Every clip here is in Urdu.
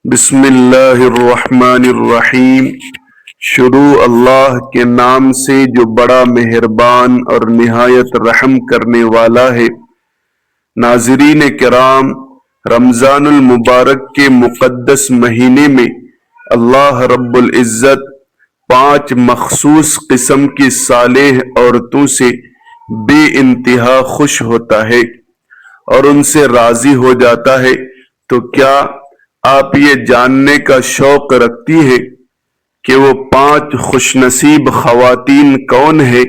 بسم اللہ الرحمن الرحیم۔ شروع اللہ کے نام سے جو بڑا مہربان اور نہایت رحم کرنے والا ہے۔ ناظرین کرام، رمضان المبارک کے مقدس مہینے میں اللہ رب العزت 5 مخصوص قسم کی صالح عورتوں سے بے انتہا خوش ہوتا ہے اور ان سے راضی ہو جاتا ہے۔ تو کیا آپ یہ جاننے کا شوق رکھتی ہیں کہ وہ 5 خوش نصیب خواتین کون ہیں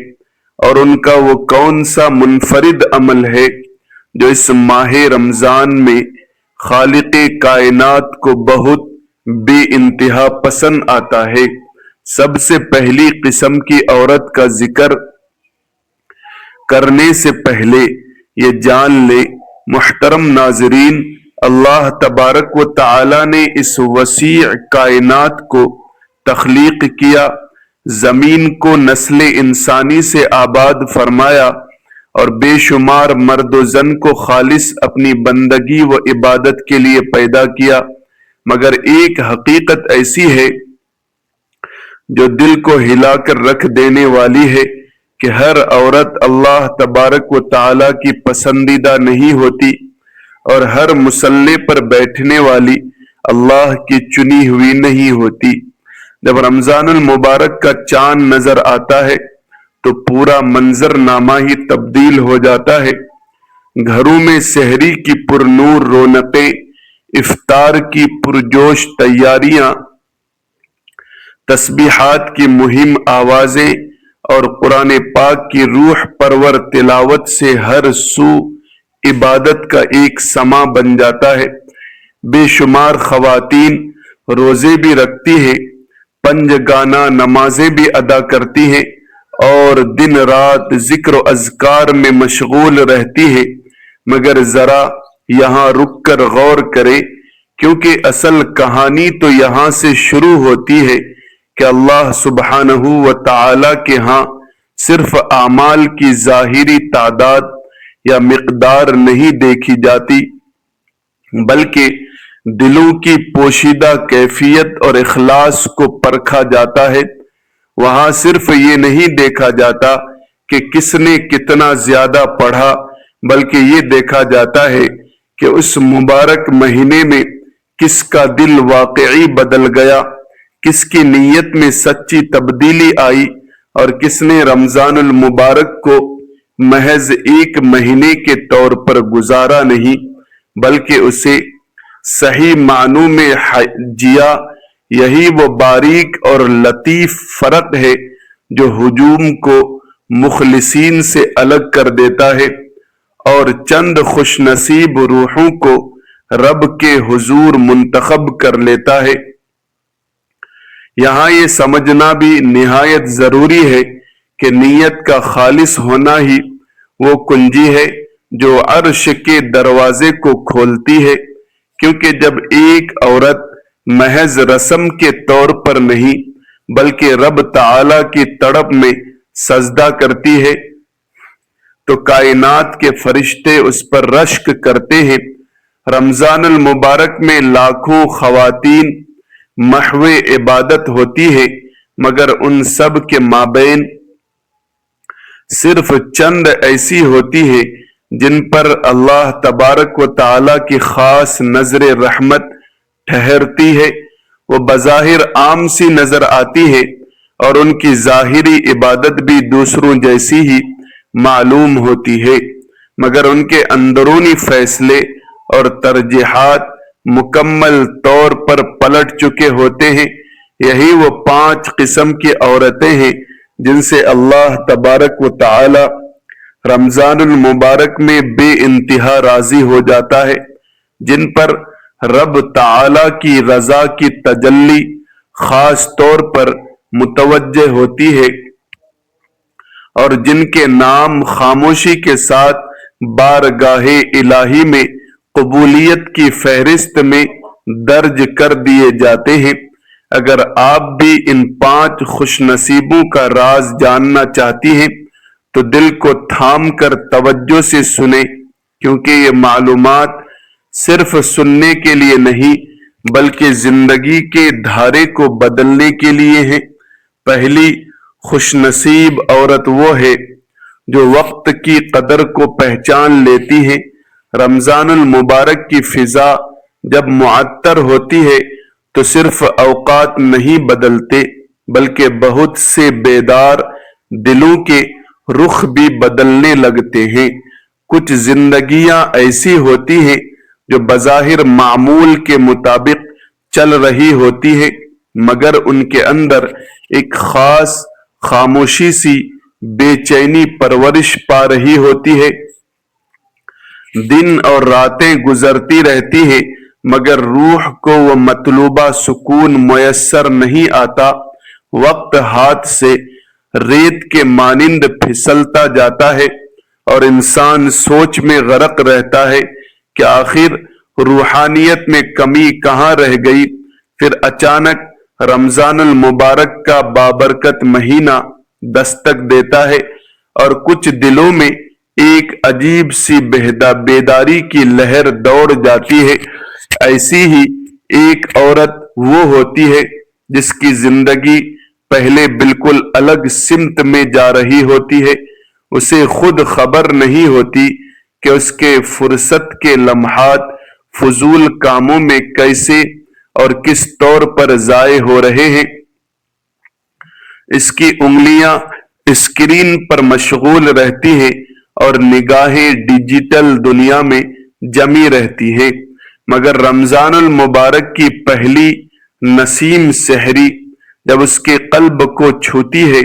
اور ان کا وہ کون سا منفرد عمل ہے جو اس ماہ رمضان میں خالق کائنات کو بہت بے انتہا پسند آتا ہے؟ سب سے پہلی قسم کی عورت کا ذکر کرنے سے پہلے یہ جان لے محترم ناظرین، اللہ تبارک و تعالی نے اس وسیع کائنات کو تخلیق کیا، زمین کو نسل انسانی سے آباد فرمایا اور بے شمار مرد و زن کو خالص اپنی بندگی و عبادت کے لیے پیدا کیا، مگر ایک حقیقت ایسی ہے جو دل کو ہلا کر رکھ دینے والی ہے کہ ہر عورت اللہ تبارک و تعالی کی پسندیدہ نہیں ہوتی اور ہر مصلی پر بیٹھنے والی اللہ کی چنی ہوئی نہیں ہوتی۔ جب رمضان المبارک کا چاند نظر آتا ہے تو پورا منظر نامہ ہی تبدیل ہو جاتا ہے۔ گھروں میں سحری کی پرنور رونقیں، افطار کی پرجوش تیاریاں، تسبیحات کی مہم آوازیں اور قرآن پاک کی روح پرور تلاوت سے ہر سو عبادت کا ایک سما بن جاتا ہے۔ بے شمار خواتین روزے بھی رکھتی ہیں، پنجگانہ نمازیں بھی ادا کرتی ہیں اور دن رات ذکر و اذکار میں مشغول رہتی ہیں، مگر ذرا یہاں رک کر غور کرے، کیونکہ اصل کہانی تو یہاں سے شروع ہوتی ہے کہ اللہ سبحانہ و تعالی کے ہاں صرف اعمال کی ظاہری تعداد یا مقدار نہیں دیکھی جاتی، بلکہ دلوں کی پوشیدہ کیفیت اور اخلاص کو پرکھا جاتا ہے۔ وہاں صرف یہ نہیں دیکھا جاتا کہ کس نے کتنا زیادہ پڑھا، بلکہ یہ دیکھا جاتا ہے کہ اس مبارک مہینے میں کس کا دل واقعی بدل گیا، کس کی نیت میں سچی تبدیلی آئی اور کس نے رمضان المبارک کو محض ایک مہینے کے طور پر گزارا نہیں بلکہ اسے صحیح معنوں میں جیا۔ یہی وہ باریک اور لطیف فرق ہے جو ہجوم کو مخلصین سے الگ کر دیتا ہے اور چند خوش نصیب روحوں کو رب کے حضور منتخب کر لیتا ہے۔ یہاں یہ سمجھنا بھی نہایت ضروری ہے کہ نیت کا خالص ہونا ہی وہ کنجی ہے جو عرش کے دروازے کو کھولتی ہے، کیونکہ جب ایک عورت محض رسم کے طور پر نہیں بلکہ رب تعالی کی طرف میں سجدہ کرتی ہے تو کائنات کے فرشتے اس پر رشک کرتے ہیں۔ رمضان المبارک میں لاکھوں خواتین محو عبادت ہوتی ہے، مگر ان سب کے مابین صرف چند ایسی ہوتی ہے جن پر اللہ تبارک و تعالی کی خاص نظر رحمت ٹھہرتی ہے۔ وہ بظاہر عام سی نظر آتی ہے اور ان کی ظاہری عبادت بھی دوسروں جیسی ہی معلوم ہوتی ہے، مگر ان کے اندرونی فیصلے اور ترجیحات مکمل طور پر پلٹ چکے ہوتے ہیں۔ یہی وہ 5 قسم کی عورتیں ہیں جن سے اللہ تبارک و تعالی رمضان المبارک میں بے انتہا راضی ہو جاتا ہے، جن پر رب تعالی کی رضا کی تجلی خاص طور پر متوجہ ہوتی ہے اور جن کے نام خاموشی کے ساتھ بارگاہ الہی میں قبولیت کی فہرست میں درج کر دیے جاتے ہیں۔ اگر آپ بھی ان 5 خوش نصیبوں کا راز جاننا چاہتی ہیں تو دل کو تھام کر توجہ سے سنیں، کیونکہ یہ معلومات صرف سننے کے لیے نہیں بلکہ زندگی کے دھارے کو بدلنے کے لیے ہیں۔ پہلی خوش نصیب عورت وہ ہے جو وقت کی قدر کو پہچان لیتی ہے۔ رمضان المبارک کی فضا جب معطر ہوتی ہے تو صرف اوقات نہیں بدلتے بلکہ بہت سے بیدار دلوں کے رخ بھی بدلنے لگتے ہیں۔ کچھ زندگیاں ایسی ہوتی ہیں جو بظاہر معمول کے مطابق چل رہی ہوتی ہے، مگر ان کے اندر ایک خاص خاموشی سی بے چینی پرورش پا رہی ہوتی ہے۔ دن اور راتیں گزرتی رہتی ہیں مگر روح کو وہ مطلوبہ سکون میسر نہیں آتا۔ وقت ہاتھ سے ریت کے مانند پھسلتا جاتا ہے اور انسان سوچ میں غرق رہتا ہے کہ آخر روحانیت میں کمی کہاں رہ گئی۔ پھر اچانک رمضان المبارک کا بابرکت مہینہ دستک دیتا ہے اور کچھ دلوں میں ایک عجیب سی بیداری کی لہر دوڑ جاتی ہے۔ ایسی ہی ایک عورت وہ ہوتی ہے جس کی زندگی پہلے بالکل الگ سمت میں جا رہی ہوتی ہے۔ اسے خود خبر نہیں ہوتی کہ اس کے فرصت کے لمحات فضول کاموں میں کیسے اور کس طور پر ضائع ہو رہے ہیں۔ اس کی انگلیاں اسکرین پر مشغول رہتی ہیں اور نگاہیں ڈیجیٹل دنیا میں جمی رہتی ہیں، مگر رمضان المبارک کی پہلی نسیم سحری جب اس کے قلب کو چھوتی ہے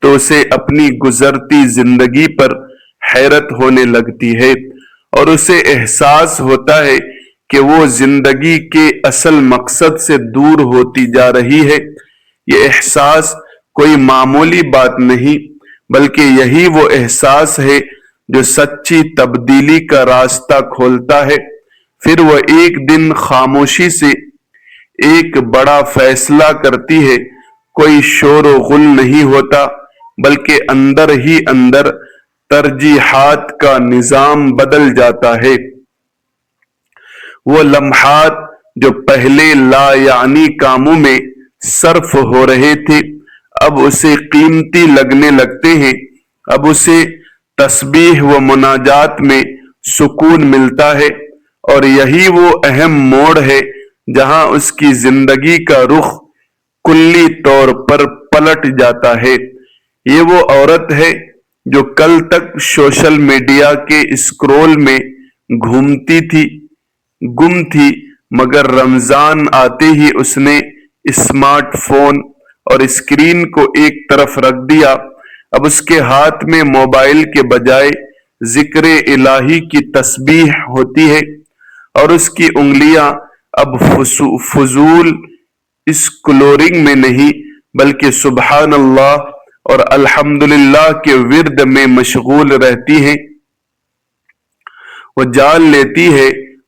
تو اسے اپنی گزرتی زندگی پر حیرت ہونے لگتی ہے اور اسے احساس ہوتا ہے کہ وہ زندگی کے اصل مقصد سے دور ہوتی جا رہی ہے۔ یہ احساس کوئی معمولی بات نہیں بلکہ یہی وہ احساس ہے جو سچی تبدیلی کا راستہ کھولتا ہے۔ پھر وہ ایک دن خاموشی سے ایک بڑا فیصلہ کرتی ہے۔ کوئی شور و غل نہیں ہوتا بلکہ اندر ہی اندر ترجیحات کا نظام بدل جاتا ہے۔ وہ لمحات جو پہلے لا یعنی کاموں میں صرف ہو رہے تھے اب اسے قیمتی لگنے لگتے ہیں۔ اب اسے تسبیح و مناجات میں سکون ملتا ہے اور یہی وہ اہم موڑ ہے جہاں اس کی زندگی کا رخ کلی طور پر پلٹ جاتا ہے۔ یہ وہ عورت ہے جو کل تک سوشل میڈیا کے اسکرول میں گم تھی مگر رمضان آتے ہی اس نے اسمارٹ فون اور اسکرین کو ایک طرف رکھ دیا۔ اب اس کے ہاتھ میں موبائل کے بجائے ذکر الہی کی تسبیح ہوتی ہے اور اس کی انگلیاں اب فضول اسکرولنگ میں نہیں بلکہ سبحان اللہ اور الحمدللہ کے ورد میں مشغول رہتی ہیں۔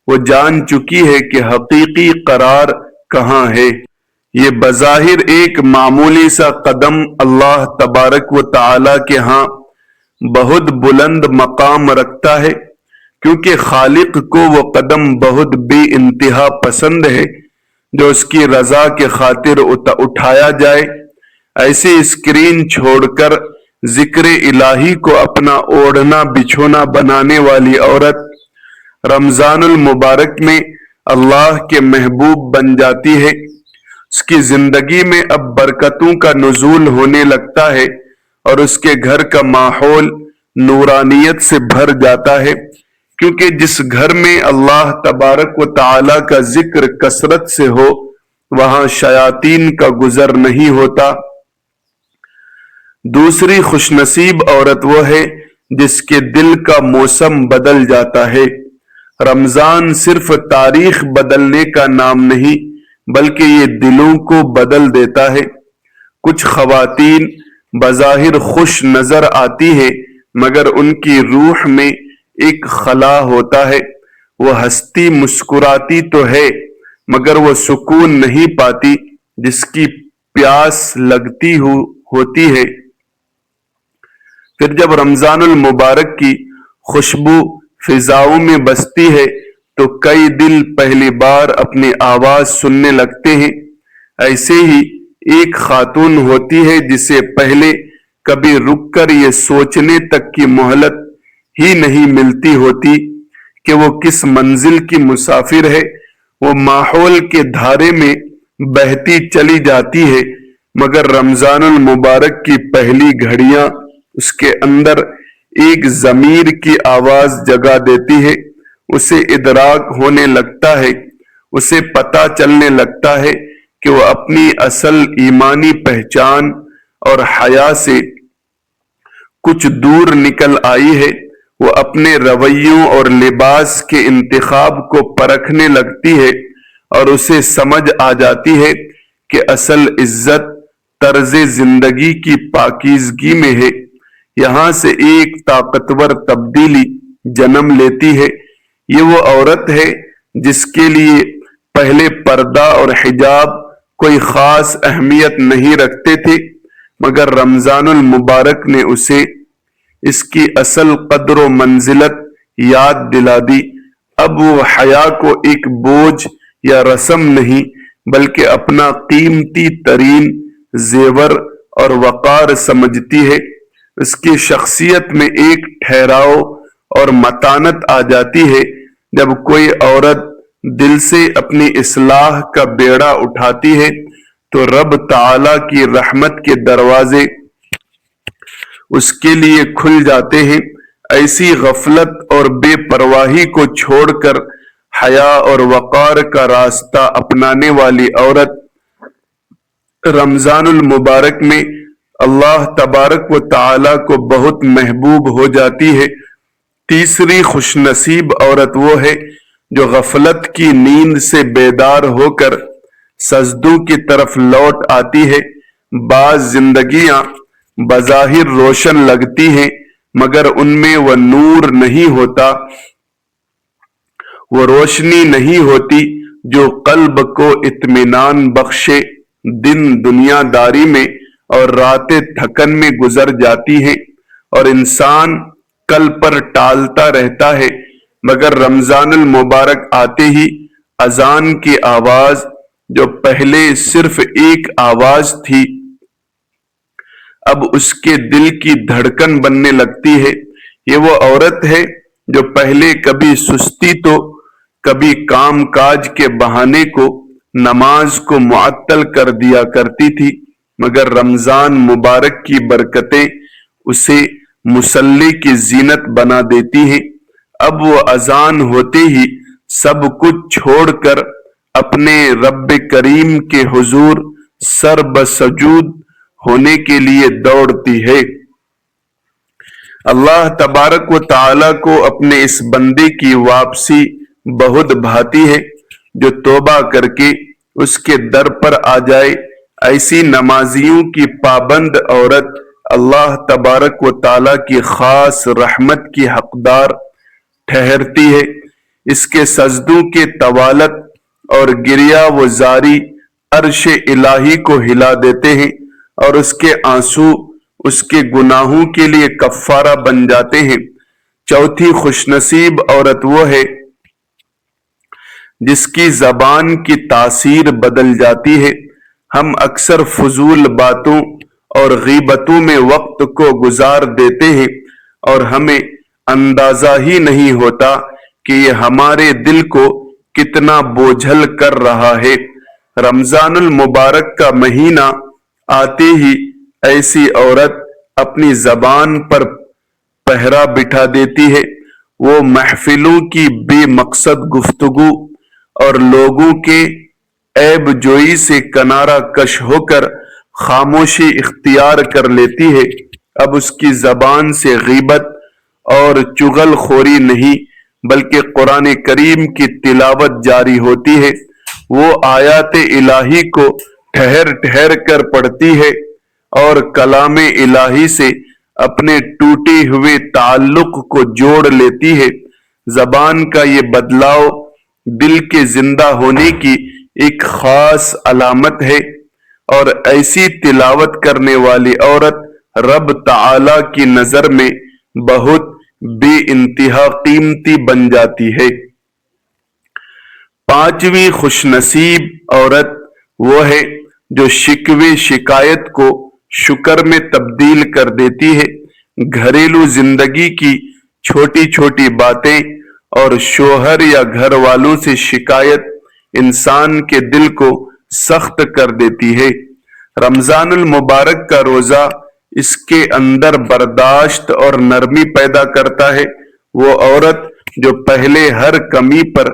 وہ جان چکی ہے کہ حقیقی قرار کہاں ہے۔ یہ بظاہر ایک معمولی سا قدم اللہ تبارک و تعالی کے ہاں بہت بلند مقام رکھتا ہے، کیونکہ خالق کو وہ قدم بہت بے انتہا پسند ہے جو اس کی رضا کے خاطر اٹھایا جائے۔ ایسے اسکرین چھوڑ کر ذکر الہی کو اپنا اوڑھنا بچھونا بنانے والی عورت رمضان المبارک میں اللہ کے محبوب بن جاتی ہے۔ اس کی زندگی میں اب برکتوں کا نزول ہونے لگتا ہے اور اس کے گھر کا ماحول نورانیت سے بھر جاتا ہے، کیونکہ جس گھر میں اللہ تبارک و تعالی کا ذکر کثرت سے ہو وہاں شیاطین کا گزر نہیں ہوتا۔ دوسری خوش نصیب عورت وہ ہے جس کے دل کا موسم بدل جاتا ہے۔ رمضان صرف تاریخ بدلنے کا نام نہیں بلکہ یہ دلوں کو بدل دیتا ہے۔ کچھ خواتین بظاہر خوش نظر آتی ہیں مگر ان کی روح میں ایک خلا ہوتا ہے۔ وہ ہنستی مسکراتی تو ہے مگر وہ سکون نہیں پاتی جس کی پیاس لگتی ہوتی ہے۔ پھر جب رمضان المبارک کی خوشبو فضاؤں میں بستی ہے تو کئی دل پہلی بار اپنی آواز سننے لگتے ہیں۔ ایسے ہی ایک خاتون ہوتی ہے جسے پہلے کبھی رک کر یہ سوچنے تک کی مہلت ہی نہیں ملتی ہوتی کہ وہ کس منزل کی مسافر ہے۔ وہ ماحول کے دھارے میں بہتی چلی جاتی ہے، مگر رمضان المبارک کی پہلی گھڑیاں اس کے اندر ایک ضمیر کی آواز جگا دیتی ہے۔ اسے ادراک ہونے لگتا ہے، اسے پتہ چلنے لگتا ہے کہ وہ اپنی اصل ایمانی پہچان اور حیا سے کچھ دور نکل آئی ہے۔ وہ اپنے رویوں اور لباس کے انتخاب کو پرکھنے لگتی ہے اور اسے سمجھ آ جاتی ہے کہ اصل عزت طرز زندگی کی پاکیزگی میں ہے۔ یہاں سے ایک طاقتور تبدیلی جنم لیتی ہے۔ یہ وہ عورت ہے جس کے لیے پہلے پردہ اور حجاب کوئی خاص اہمیت نہیں رکھتے تھے، مگر رمضان المبارک نے اسے اس کی اصل قدر و منزلت یاد دلا دی۔ اب وہ حیا کو ایک بوجھ یا رسم نہیں بلکہ اپنا قیمتی ترین زیور اور وقار سمجھتی ہے۔ اس کی شخصیت میں ایک ٹھہراؤ اور متانت آ جاتی ہے۔ جب کوئی عورت دل سے اپنی اصلاح کا بیڑا اٹھاتی ہے تو رب تعالی کی رحمت کے دروازے اس کے لیے کھل جاتے ہیں۔ ایسی غفلت اور بے پرواہی کو چھوڑ کر حیا اور وقار کا راستہ اپنانے والی عورت رمضان المبارک میں اللہ تبارک و تعالی کو بہت محبوب ہو جاتی ہے۔ تیسری خوش نصیب عورت وہ ہے جو غفلت کی نیند سے بیدار ہو کر سجدوں کی طرف لوٹ آتی ہے۔ بعض زندگیاں بظاہر روشن لگتی ہیں مگر ان میں وہ نور نہیں ہوتا، وہ روشنی نہیں ہوتی جو قلب کو اطمینان بخشے۔ دن دنیا داری میں اور راتیں تھکن میں گزر جاتی ہیں اور انسان کل پر ٹالتا رہتا ہے، مگر رمضان المبارک آتے ہی اذان کی آواز جو پہلے صرف ایک آواز تھی اب اس کے دل کی دھڑکن بننے لگتی ہے۔ یہ وہ عورت ہے جو پہلے کبھی سستی تو کبھی کام کاج کے بہانے کو نماز کو معطل کر دیا کرتی تھی، مگر رمضان مبارک کی برکتیں اسے مصلی کی زینت بنا دیتی ہیں۔ اب وہ اذان ہوتے ہی سب کچھ چھوڑ کر اپنے رب کریم کے حضور سر بسجود ہونے کے لیے دوڑتی ہے۔ اللہ تبارک و تعالی کو اپنے اس بندے کی واپسی بہت بھاتی ہے جو توبہ کر کے اس کے در پر آ جائے۔ ایسی نمازیوں کی پابند عورت اللہ تبارک و تعالی کی خاص رحمت کی حقدار ٹھہرتی ہے۔ اس کے سجدوں کے طوالت اور گریہ و زاری عرش الہی کو ہلا دیتے ہیں اور اس کے آنسو اس کے گناہوں کے لیے کفارہ بن جاتے ہیں۔ چوتھی خوش نصیب عورت وہ ہے جس کی زبان کی تاثیر بدل جاتی ہے۔ ہم اکثر فضول باتوں اور غیبتوں میں وقت کو گزار دیتے ہیں اور ہمیں اندازہ ہی نہیں ہوتا کہ یہ ہمارے دل کو کتنا بوجھل کر رہا ہے۔ رمضان المبارک کا مہینہ آتے ہی ایسی عورت اپنی زبان پر پہرا بٹھا دیتی ہے۔ وہ محفلوں کی بے مقصد گفتگو اور لوگوں کے عیب جوئی سے کنارہ کش ہو کر خاموشی اختیار کر لیتی ہے۔ اب اس کی زبان سے غیبت اور چغل خوری نہیں بلکہ قرآن کریم کی تلاوت جاری ہوتی ہے۔ وہ آیات الہی کو ٹھہر ٹھہر کر پڑھتی ہے اور کلام الہی سے اپنے ٹوٹے ہوئے تعلق کو جوڑ لیتی ہے۔ زبان کا یہ بدلاؤ دل کے زندہ ہونے کی ایک خاص علامت ہے اور ایسی تلاوت کرنے والی عورت رب تعالی کی نظر میں بہت بے انتہا قیمتی بن جاتی ہے۔ 5ویں خوش نصیب عورت وہ ہے جو شکوے شکایت کو شکر میں تبدیل کر دیتی ہے۔ گھریلو زندگی کی چھوٹی چھوٹی باتیں اور شوہر یا گھر والوں سے شکایت انسان کے دل کو سخت کر دیتی ہے۔ رمضان المبارک کا روزہ اس کے اندر برداشت اور نرمی پیدا کرتا ہے۔ وہ عورت جو پہلے ہر کمی پر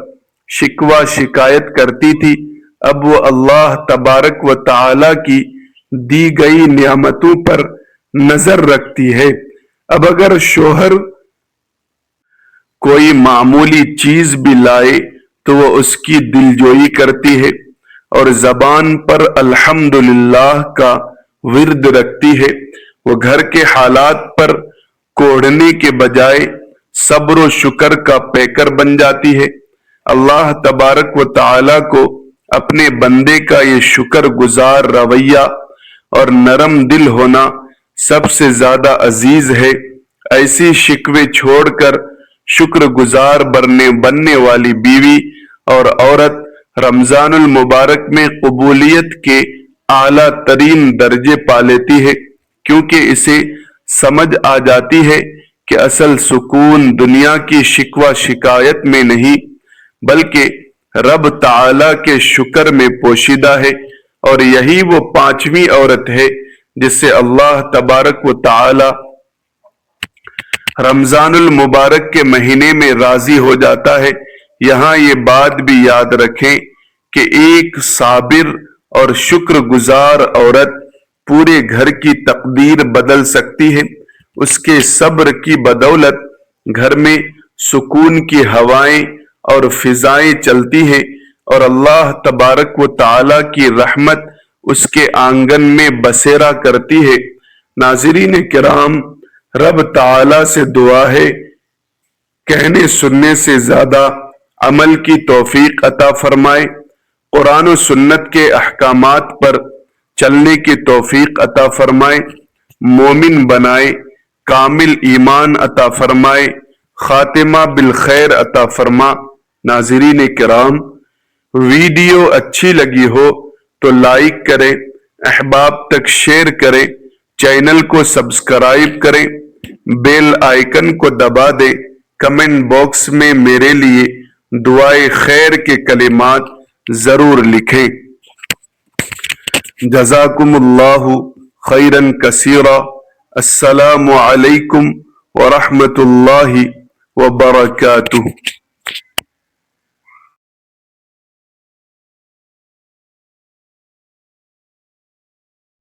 شکوہ شکایت کرتی تھی، اب وہ اللہ تبارک و تعالی کی دی گئی نعمتوں پر نظر رکھتی ہے۔ اب اگر شوہر کوئی معمولی چیز بھی لائے تو وہ اس کی دلجوئی کرتی ہے اور زبان پر الحمدللہ کا ورد رکھتی ہے۔ وہ گھر کے حالات پر کوڑنے کے بجائے صبر و شکر کا پیکر بن جاتی ہے۔ اللہ تبارک و تعالی کو اپنے بندے کا یہ شکر گزار رویہ اور نرم دل ہونا سب سے زیادہ عزیز ہے۔ ایسی شکوے چھوڑ کر شکر گزار بننے والی بیوی اور عورت رمضان المبارک میں قبولیت کے اعلیٰ ترین درجے پا لیتی ہے، کیونکہ اسے سمجھ آ جاتی ہے کہ اصل سکون دنیا کی شکوہ شکایت میں نہیں بلکہ رب تعالی کے شکر میں پوشیدہ ہے، اور یہی وہ 5ویں عورت ہے جس سے اللہ تبارک و تعالی رمضان المبارک کے مہینے میں راضی ہو جاتا ہے۔ یہاں یہ بات بھی یاد رکھیں کہ ایک صابر اور شکر گزار عورت پورے گھر کی تقدیر بدل سکتی ہے۔ اس کے صبر کی بدولت گھر میں سکون کی ہوائیں اور فضائیں چلتی ہیں اور اللہ تبارک و تعالی کی رحمت اس کے آنگن میں بسیرا کرتی ہے۔ ناظرین کرام، رب تعالی سے دعا ہے کہنے سننے سے زیادہ عمل کی توفیق عطا فرمائے، قرآن و سنت کے احکامات پر چلنے کی توفیق عطا فرمائے، مومن بنائے، کامل ایمان عطا فرمائے، خاتمہ بالخیر عطا فرما۔ ناظرین کرام، ویڈیو اچھی لگی ہو تو لائک کریں، احباب تک شیئر کریں، چینل کو سبسکرائب کریں، بیل آئیکن کو دبا دیں، کمنٹ باکس میں میرے لیے دعائے خیر کے کلمات ضرور لکھیں۔ جزاکم اللہ خیرا کثیرا۔ السلام علیکم ورحمۃ اللہ وبرکاتہ۔